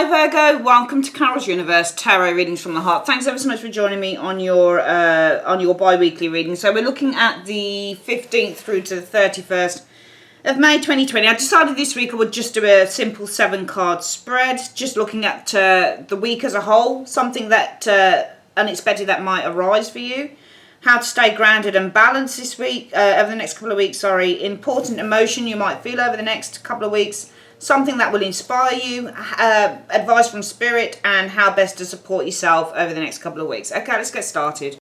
Hi Virgo, welcome to Carol's Universe Tarot Readings from the Heart. Thanks ever so much for joining me on your bi-weekly reading. So we're looking at the 15th through to the 31st of May 2020. I decided this week I would just do a simple 7-card spread, just looking at the week as a whole, something that unexpected that might arise for you. How to stay grounded and balanced this week, over the next couple of weeks, important emotion you might feel over the next couple of weeks, something that will inspire you, advice from spirit, and how best to support yourself over the next couple of weeks. Okay, let's get started.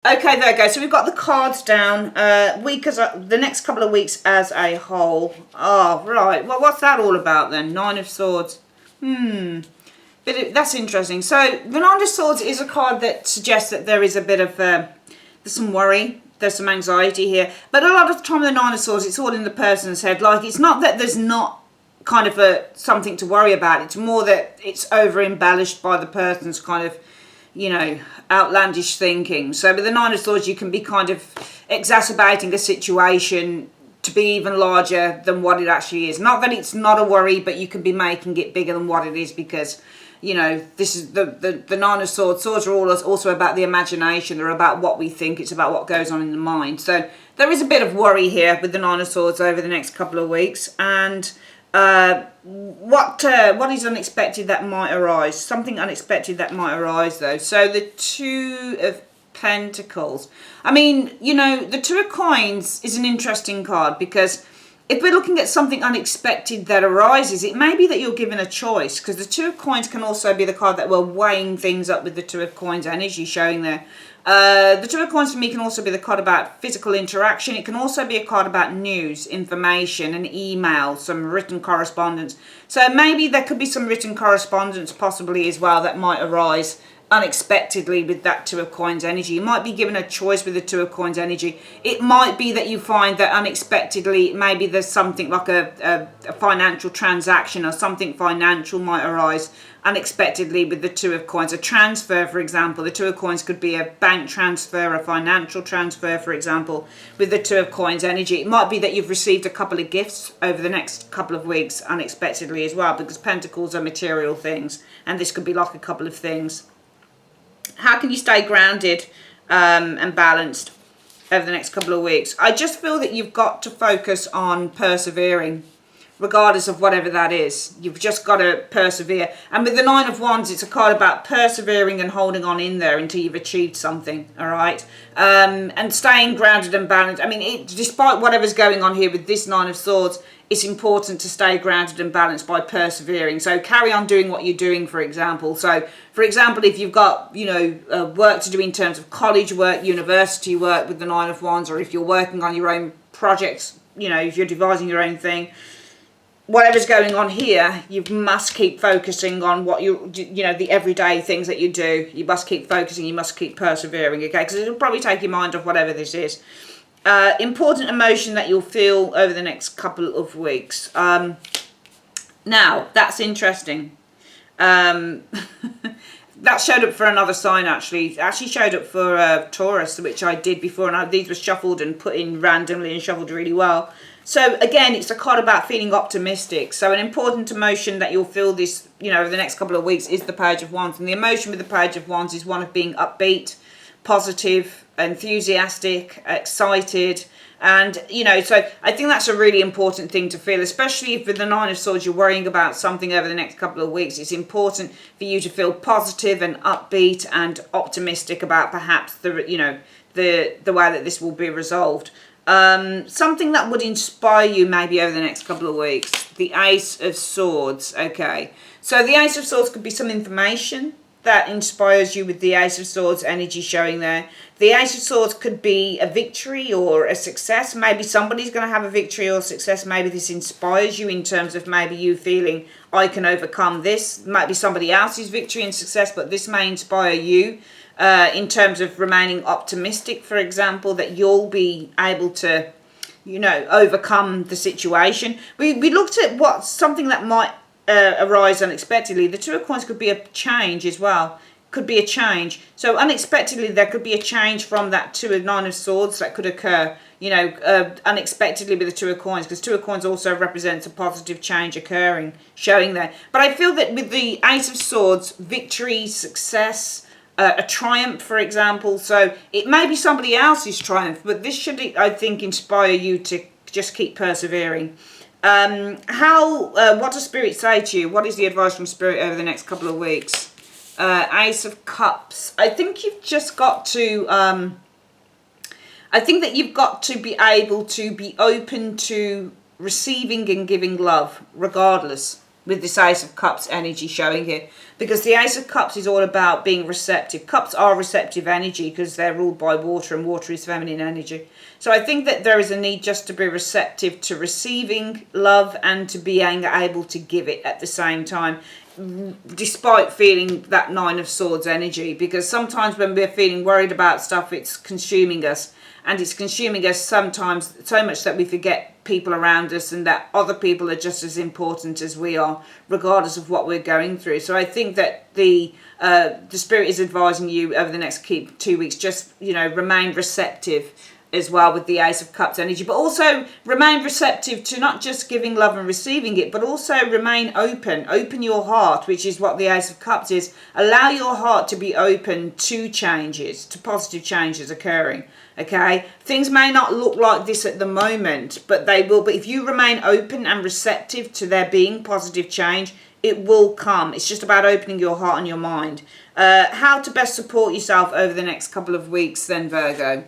Okay, there we go. So we've got the cards down. The next couple of weeks as a whole. Oh, right. Well, what's that all about then? 9 of Swords. That's interesting. So the 9 of Swords is a card that suggests that there is a bit of there's some worry, there's some anxiety here. But a lot of the time with the 9 of Swords, it's all in the person's head. Like, it's not that there's not kind of something to worry about. It's more that it's over embellished by the person's kind of, you know, outlandish thinking. So with the 9 of Swords, you can be kind of exacerbating a situation to be even larger than what it actually is. Not that it's not a worry, but you can be making it bigger than what it is because, you know, this is the 9 of Swords. Swords are also about the imagination. They're about what we think. It's about what goes on in the mind. So there is a bit of worry here with the 9 of Swords over the next couple of weeks. And what is unexpected that might arise? Something unexpected that might arise, though. So the 2 of Pentacles. I mean, you know, the 2 of Coins is an interesting card because if we're looking at something unexpected that arises, it may be that you're given a choice, because the 2 of Coins can also be the card that we're weighing things up with the 2 of Coins energy showing there. The 2 of Coins for me can also be the card about physical interaction. It can also be a card about news, information, an email, some written correspondence. So maybe there could be some written correspondence possibly as well that might arise unexpectedly with that 2 of Coins energy. You might be given a choice with the 2 of Coins energy. It might be that you find that unexpectedly maybe there's something like a financial transaction or something financial might arise unexpectedly with the 2 of Coins. A transfer, for example. The 2 of Coins could be a bank transfer, a financial transfer, for example, with the 2 of Coins energy. It might be that you've received a couple of gifts over the next couple of weeks unexpectedly as well, because Pentacles are material things, and this could be like a couple of things. How can you stay grounded and balanced over the next couple of weeks? I just feel that you've got to focus on persevering, regardless of whatever that is. You've just got to persevere. And with the 9 of Wands, it's a card about persevering and holding on in there until you've achieved something, all right? And staying grounded and balanced. I mean, despite whatever's going on here with this 9 of Swords, it's important to stay grounded and balanced by persevering. So carry on doing what you're doing, for example. So, for example, if you've got, you know, work to do in terms of college work, university work with the 9 of Wands, or if you're working on your own projects, you know, if you're devising your own thing, whatever's going on here, you must keep focusing on what the everyday things that you do. You must keep focusing, you must keep persevering, okay? Because it'll probably take your mind off whatever this is. Important emotion that you'll feel over the next couple of weeks. Now, that's interesting. That showed up for another sign, actually. It actually showed up for Taurus, which I did before, and these were shuffled and put in randomly and shuffled really well. So, again, it's a card about feeling optimistic. So, an important emotion that you'll feel this, you know, over the next couple of weeks is the Page of Wands. And the emotion with the Page of Wands is one of being upbeat, positive, enthusiastic, excited, and you know, so I think that's a really important thing to feel, especially if with the 9 of Swords you're worrying about something over the next couple of weeks. It's important for you to feel positive and upbeat and optimistic about perhaps the way that this will be resolved. Something that would inspire you maybe over the next couple of weeks. The Ace of Swords. Okay, so the Ace of Swords could be some information that inspires you with the Ace of Swords energy showing there. The Ace of Swords could be a victory or a success. Maybe somebody's going to have a victory or success. Maybe this inspires you in terms of maybe you feeling, I can overcome this. It might be somebody else's victory and success, but this may inspire you in terms of remaining optimistic, for example, that you'll be able to, you know, overcome the situation. We looked at something that might arise unexpectedly. The 2 of Coins could be a change as well. could be a change. So unexpectedly, there could be a change from that Nine of Swords that could occur, you know, unexpectedly with the Two of Coins, because Two of Coins also represents a positive change occurring, showing there. But I feel that with the Ace of Swords, victory, success, a triumph, for example. So it may be somebody else's triumph, but this should, I think, inspire you to just keep persevering. What does Spirit say to you? What is the advice from Spirit over the next couple of weeks? Ace of Cups. I think you've just got to, I think that you've got to be able to be open to receiving and giving love, regardless, with this Ace of Cups energy showing here. Because the Ace of Cups is all about being receptive. Cups are receptive energy because they're ruled by water, and water is feminine energy. So I think that there is a need just to be receptive to receiving love and to being able to give it at the same time, despite feeling that Nine of Swords energy. Because sometimes when we're feeling worried about stuff, it's consuming us. And it's consuming us sometimes so much that we forget people around us and that other people are just as important as we are, regardless of what we're going through. So I think that the Spirit is advising you over the next 2 weeks, just, you know, remain receptive as well with the Ace of Cups energy, but also remain receptive to not just giving love and receiving it, but also remain open your heart, which is what the Ace of Cups is. Allow your heart to be open to changes, to positive changes occurring. Okay, things may not look like this at the moment, but they will. But if you remain open and receptive to there being positive change, it will come. It's just about opening your heart and your mind. How to best support yourself over the next couple of weeks then, Virgo?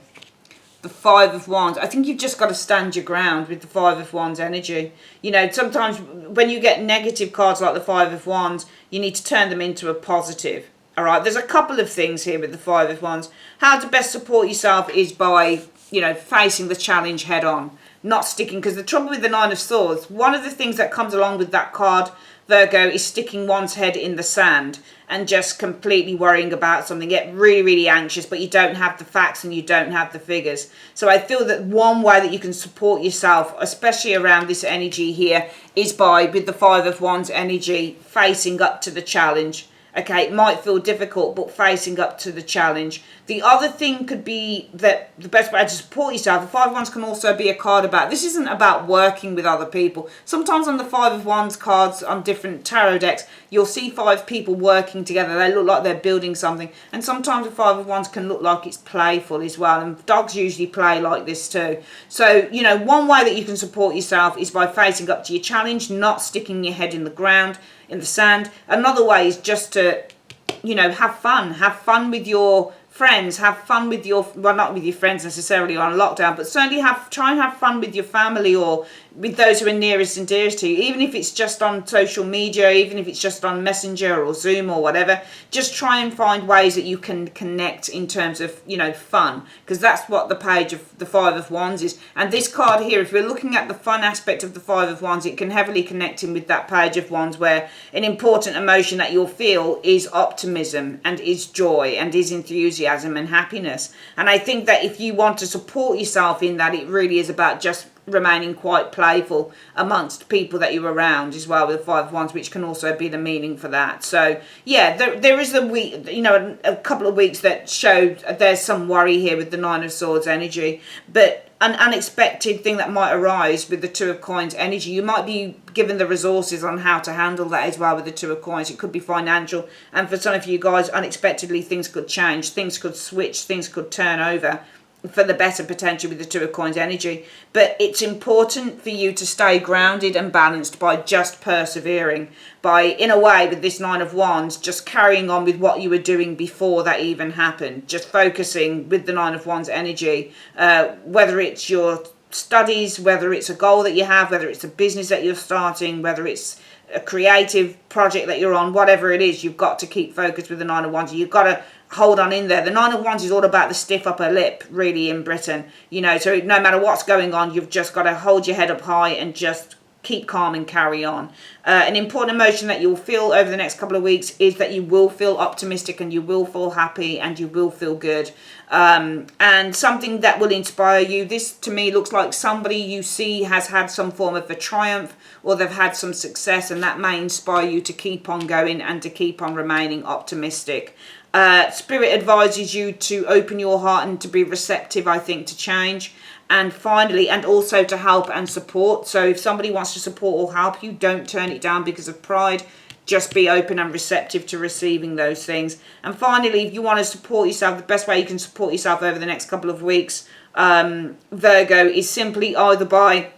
The Five of Wands. I think you've just got to stand your ground with the Five of Wands energy. You know, sometimes when you get negative cards like the Five of Wands, you need to turn them into a positive. All right, there's a couple of things here with the Five of Wands. How to best support yourself is by, you know, facing the challenge head on, not sticking. Because the trouble with the Nine of Swords, one of the things that comes along with that card, Virgo, is sticking one's head in the sand and just completely worrying about something. Get really, really anxious, but you don't have the facts and you don't have the figures. So I feel that one way that you can support yourself, especially around this energy here, is by, with the Five of Wands energy, facing up to the challenge. Okay, it might feel difficult, but facing up to the challenge. The other thing could be that the best way to support yourself, the Five of Wands can also be a card about, this isn't about working with other people. Sometimes on the Five of Wands cards on different tarot decks, you'll see five people working together. They look like they're building something. And sometimes the Five of Wands can look like it's playful as well. And dogs usually play like this too. So, you know, one way that you can support yourself is by facing up to your challenge, not sticking your head in the ground, in the sand. Another way is just to, you know, have fun with your friends, have fun with your, well, not with your friends necessarily on lockdown, but certainly try and have fun with your family or with those who are nearest and dearest to you, even if it's just on social media, even if it's just on Messenger or Zoom or whatever. Just try and find ways that you can connect in terms of, you know, fun, because that's what the page of the Five of Wands is. And this card here, if we're looking at the fun aspect of the Five of Wands, it can heavily connect in with that page of Wands, where an important emotion that you'll feel is optimism and is joy and is enthusiasm and happiness. And I think that if you want to support yourself in that, it really is about just remaining quite playful amongst people that you're around as well with the Five of Wands, which can also be the meaning for that. So yeah, there is a week, you know, a couple of weeks that showed there's some worry here with the Nine of Swords energy, but an unexpected thing that might arise with the Two of Coins energy, you might be given the resources on how to handle that as well with the Two of Coins. It could be financial, and for some of you guys, unexpectedly things could change, things could switch, things could turn over for the better potential with the Two of Coins energy. But it's important for you to stay grounded and balanced by just persevering, by, in a way, with this Nine of Wands, just carrying on with what you were doing before that even happened. Just focusing with the Nine of Wands energy, whether it's your studies, whether it's a goal that you have, whether it's a business that you're starting, whether it's a creative project that you're on, whatever it is, you've got to keep focused with the Nine of Wands. You've got to hold on in there. The Nine of Wands is all about the stiff upper lip, really, in Britain. You know, so no matter what's going on, you've just got to hold your head up high and just keep calm and carry on. An important emotion that you'll feel over the next couple of weeks is that you will feel optimistic and you will feel happy and you will feel good. And something that will inspire you. This to me looks like somebody you see has had some form of a triumph or they've had some success, and that may inspire you to keep on going and to keep on remaining optimistic. Spirit advises you to open your heart and to be receptive, I think, to change. And finally, and also to help and support. So if somebody wants to support or help you, don't turn it down because of pride. Just be open and receptive to receiving those things. And finally, if you want to support yourself, the best way you can support yourself over the next couple of weeks, Virgo, is simply either by,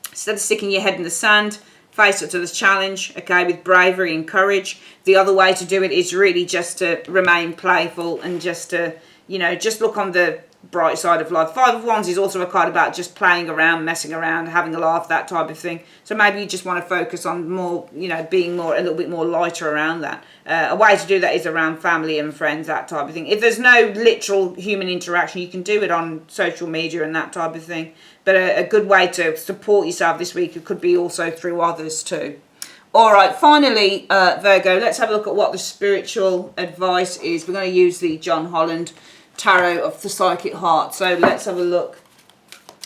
instead of sticking your head in the sand, face up to the challenge, okay, with bravery and courage. The other way to do it is really just to remain playful and just to, you know, just look on the bright side of life. Five of Wands is also a card about just playing around, messing around, having a laugh, that type of thing. So maybe you just want to focus on more, you know, being more, a little bit more lighter around that. A way to do that is around family and friends, that type of thing. If there's no literal human interaction, you can do it on social media and that type of thing. But a good way to support yourself this week, it could be also through others too. All right, finally, Virgo, let's have a look at what the spiritual advice is. We're going to use the John Holland Tarot of the Psychic Heart. So let's have a look.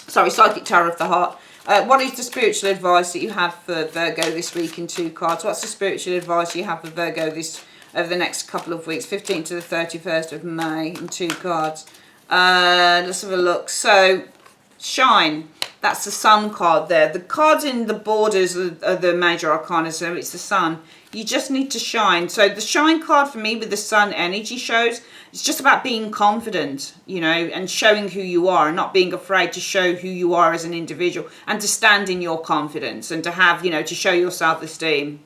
Sorry, Psychic Tarot of the Heart. What is the spiritual advice that you have for Virgo this week in 2 cards? What's the spiritual advice you have for Virgo this over the next couple of weeks, 15th to the 31st of May in 2 cards? Let's have a look. So, shine. That's the Sun card there. The cards in the borders are the major arcana, so it's the Sun. You just need to shine. So the shine card for me with the Sun energy shows it's just about being confident, you know, and showing who you are and not being afraid to show who you are as an individual and to stand in your confidence and to have, you know, to show your self-esteem.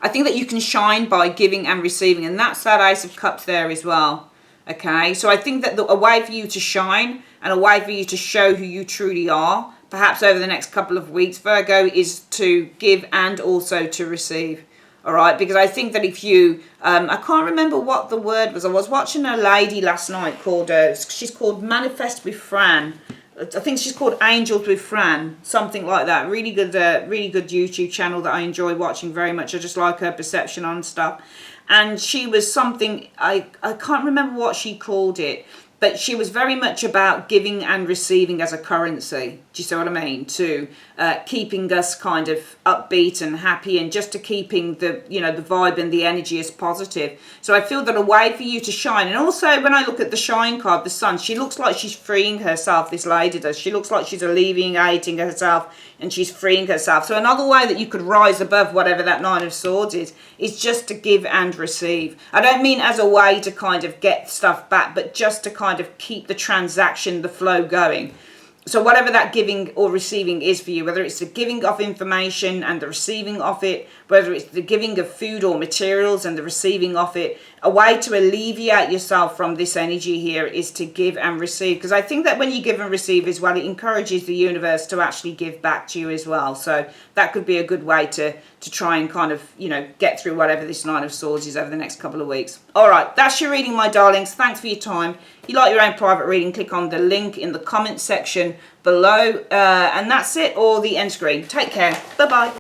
I think that you can shine by giving and receiving, and that's that Ace of Cups there as well. Okay, so I think that a way for you to shine and a way for you to show who you truly are, perhaps over the next couple of weeks, Virgo, is to give and also to receive. All right, because I think that if you, I can't remember what the word was. I was watching a lady last night called, she's called Manifest with Fran. I think she's called Angels with Fran, something like that. Really good YouTube channel that I enjoy watching very much. I just like her perception on stuff. And she was something, I can't remember what she called it, but she was very much about giving and receiving as a currency. Do you see what I mean? To keeping us kind of upbeat and happy, and just to keeping the, you know, the vibe and the energy as positive. So I feel that a way for you to shine, and also when I look at the shine card, the Sun, she looks like she's freeing herself, this lady does. She looks like she's alleviating herself and she's freeing herself. So another way that you could rise above whatever that Nine of Swords is just to give and receive. I don't mean as a way to kind of get stuff back, but just to kind of keep the transaction, the flow going. So whatever that giving or receiving is for you, whether it's the giving of information and the receiving of it, whether it's the giving of food or materials and the receiving of it, a way to alleviate yourself from this energy here is to give and receive. Because I think that when you give and receive as well, it encourages the universe to actually give back to you as well. So that could be a good way to try and kind of, you know, get through whatever this Nine of Swords is over the next couple of weeks. All right, that's your reading, my darlings. Thanks for your time. If you like your own private reading, click on the link in the comment section below. And that's it, or the end screen. Take care. Bye-bye.